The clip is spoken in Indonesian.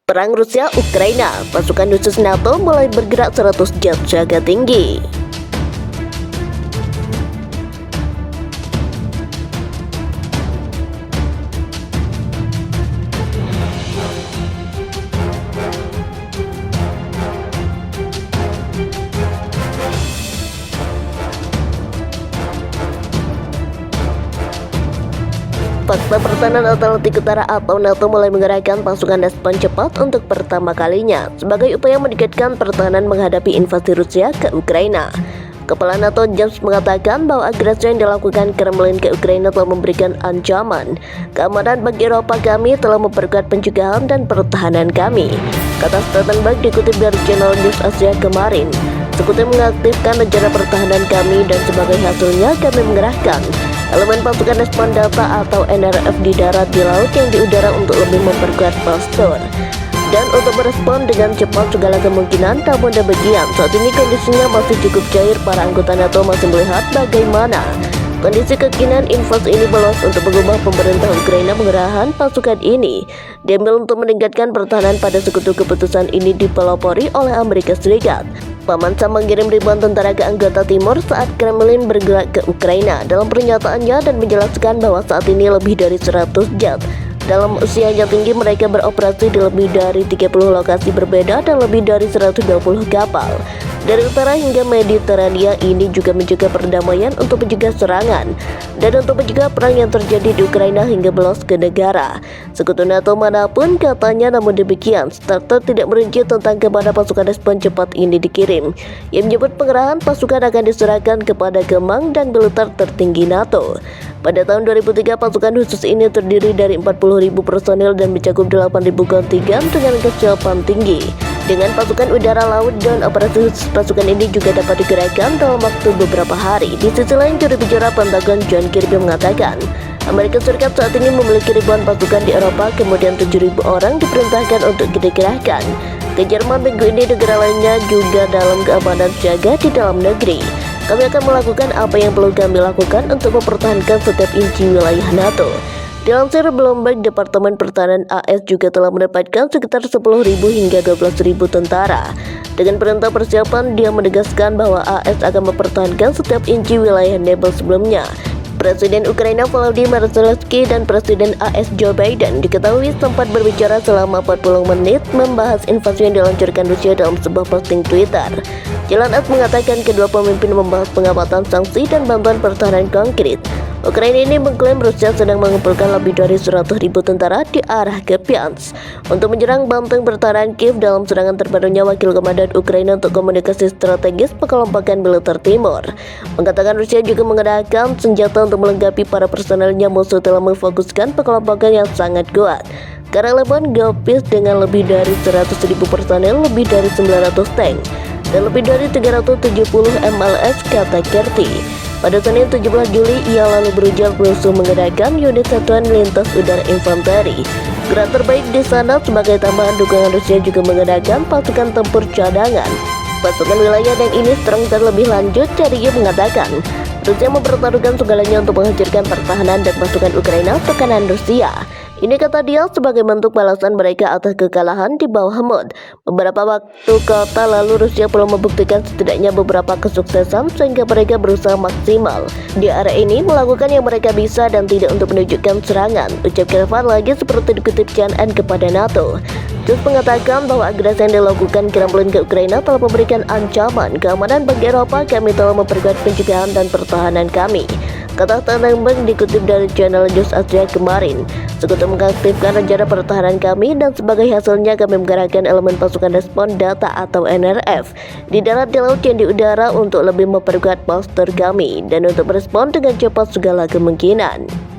Perang Rusia-Ukraina, pasukan khusus NATO mulai bergerak 100 jet siaga tinggi. Fakta Pertahanan Atlantik Utara atau NATO mulai mengerahkan pasukan respon cepat untuk pertama kalinya sebagai upaya meningkatkan pertahanan menghadapi invasi Rusia ke Ukraina. Kepala NATO James mengatakan bahwa agresi yang dilakukan Kremlin ke Ukraina telah memberikan ancaman keamanan bagi Eropa. Kami telah memperkuat pencegahan dan pertahanan kami, kata Stoltenberg dikutip dari Channel News Asia kemarin. Sekutu mengaktifkan rencana pertahanan kami dan sebagai hasilnya kami mengerahkan elemen pasukan respon data atau NRF di darat, di laut, yang di udara untuk lebih memperkuat postur dan untuk merespon dengan cepat segala kemungkinan. Namun demikian, saat ini kondisinya masih cukup cair. Para anggota NATO masih melihat bagaimana kondisi kekinian invasi ini meluas untuk mengubah pemerintah Ukraina. Pengerahan pasukan ini diambil untuk meningkatkan pertahanan pada sekutu. Keputusan ini dipelopori oleh Amerika Serikat. Paman Sam mengirim ribuan tentara ke anggota timur saat Kremlin bergerak ke Ukraina. Dalam pernyataannya dan menjelaskan bahwa saat ini lebih dari 100 jet dalam usianya tinggi mereka beroperasi di lebih dari 30 lokasi berbeda dan lebih dari 120 kapal dari utara hingga Mediterania. Ini juga mencegah perdamaian untuk mencegah serangan dan untuk mencegah perang yang terjadi di Ukraina hingga meluas ke negara sekutu NATO manapun, katanya. Namun demikian, Starter tidak merinci tentang kemana pasukan respon cepat ini dikirim. Ia menyebut pengerahan pasukan akan diserahkan kepada kemang dan militer tertinggi NATO. Pada tahun 2003, pasukan khusus ini terdiri dari 40.000 personil dan mencakup 8.000 kontingen dengan kesiapan tinggi. Dengan pasukan udara, laut, dan operasi khusus, pasukan ini juga dapat digerakkan dalam waktu beberapa hari. Di sisi lain, juru bicara Pentagon John Kirby mengatakan Amerika Serikat saat ini memiliki ribuan pasukan di Eropa, kemudian 7.000 orang diperintahkan untuk dikerahkan ke Jerman. Minggu ini negara lainnya juga dalam keamanan siaga di dalam negeri. Kami akan melakukan apa yang perlu kami lakukan untuk mempertahankan setiap inci wilayah NATO. Dilansir Bloomberg, Departemen Pertahanan AS juga telah mendapatkan sekitar 10.000 hingga 12.000 tentara. Dengan perintah persiapan, dia menegaskan bahwa AS akan mempertahankan setiap inci wilayah NATO sebelumnya. Presiden Ukraina Volodymyr Zelensky dan Presiden AS Joe Biden diketahui sempat berbicara selama 40 menit membahas invasi yang diluncurkan Rusia dalam sebuah posting Twitter. Jalan S mengatakan kedua pemimpin membahas pengamatan sanksi dan bantuan pertahanan konkret. Ukraina ini mengklaim Rusia sedang mengumpulkan lebih dari 100.000 tentara di arah Kupiansk untuk menyerang benteng pertahanan Kiev dalam serangan terbarunya. Wakil Komandan Ukraina untuk Komunikasi Strategis Pengelompokan Militer Timur mengatakan Rusia juga mengerahkan senjata untuk melengkapi para personelnya. Musuh telah memfokuskan pengelompokan yang sangat kuat ke arah Levon Gopis dengan lebih dari 100.000 personel, lebih dari 900 tank, dan lebih dari 370 MLS, kata Kirby. Pada Senin 17 Juli, ia lalu berusaha mengerahkan unit satuan lintas udara infanteri. Gerak terbaik di sana sebagai tambahan dukungan. Rusia juga mengerahkan pasukan tempur cadangan, pasukan wilayah, dan ini terang lebih lanjut. Dia mengatakan Rusia mempertaruhkan segalanya untuk menghancurkan pertahanan dan pasukan Ukraina. Tekanan Rusia ini, kata dia, sebagai bentuk balasan mereka atas kekalahan di Bakhmut. Beberapa waktu kota lalu, Rusia perlu membuktikan setidaknya beberapa kesuksesan sehingga mereka berusaha maksimal di area ini, melakukan yang mereka bisa dan tidak untuk menunjukkan serangan, ucap Kiev lagi seperti dikutip CNN kepada NATO. Terus mengatakan bahwa agresi yang dilakukan Kremlin ke Ukraina telah memberikan ancaman keamanan bagi Eropa. Kami telah memperkuat pencegahan dan pertahanan kami, kata Stoltenberg dikutip dari Channel News Asia kemarin. Sekutu mengaktifkan rencana pertahanan kami dan sebagai hasilnya kami menggerakkan elemen pasukan respon data atau NRF di darat, di laut, dan di udara untuk lebih memperkuat postur kami dan untuk merespon dengan cepat segala kemungkinan.